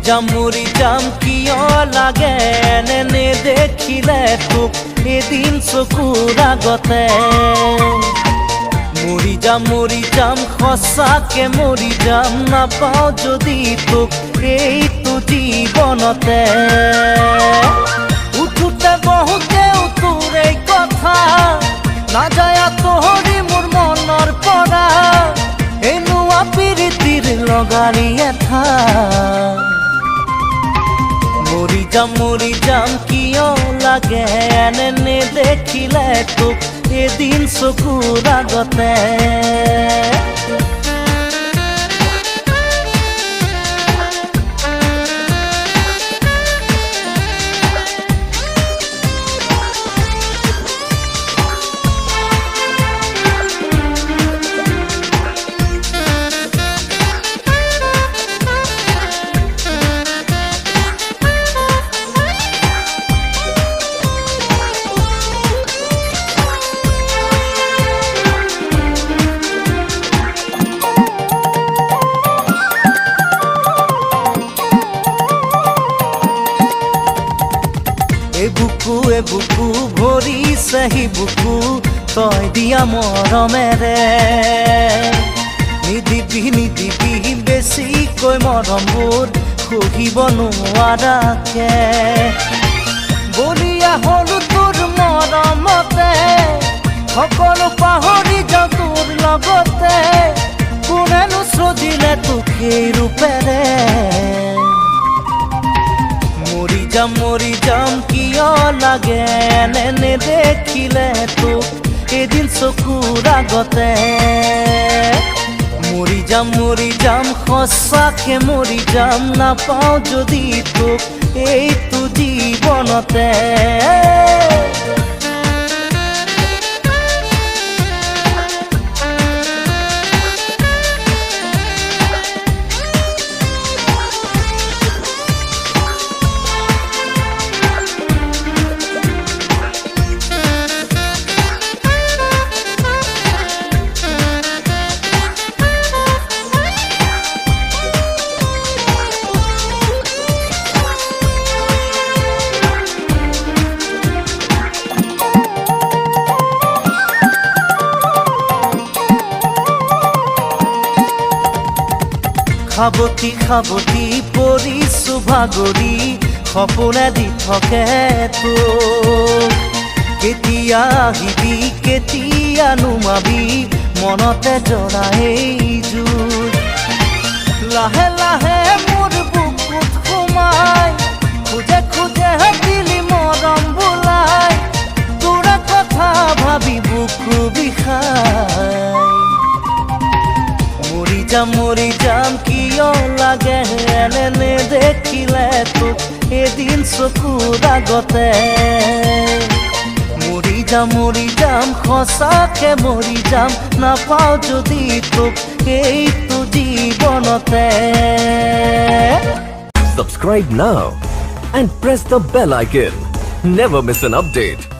মৰি যাম কিয় লাগে এনে দেখিলে তোক এদিন চকুৰ আগতে মৰি যাম সঁচাকে মৰি যাম নাপাওঁ যদি তোক এইটো জীৱনতে উঠোতে বহুতে তোৰ এই কথা নাযায় আঁতৰি মোৰ মনৰ পৰা এনেকুৱা প্ৰীতিৰ লগাৰী এঠা মৰি যাম কিয় লাগে এনে দেখিলে তোক এদিন চকুৰ আগতে বুকু ভৰিছে হি বুকু তই দিয়া মৰমেৰে নিদিবি বেছিকৈ মৰমবোৰ সহিব নোৱাৰাকে বলিয়া হলো তোৰ মৰমতে সকলো পাহৰি যাওঁ তোৰ লগতে কোনেনো সজিলে তোক সেই ৰূপেৰে মৰি যাম কিয় লাগে এনে দেখিলে তোক এদিন চকুৰ আগতে মৰি যাম সঁচাকে মৰি যাম নাপাওঁ যদি তোক এইটো জীৱনতে খাবতি পৰিছো ভাগৰি সপোনে দি থাকে তোক কেতিয়া আহিবি কেতিয়া নুমাবি মনতে জ্বলা এই জুই লাহে লাহে মোৰ বুকুত সোমাই খোজে দিলি মৰম বোলাই তোৰ কথা ভাবি বুকু বিষাই মৰি যাম কিয় লাগে এনে দেখিলে তোক এদিন চকুৰ আগতে মৰি যাম সঁচাকে মৰি যাম নাপাওঁ যদি তোক এইটো জীৱনতে Subscribe now and press the bell icon. Never miss an update.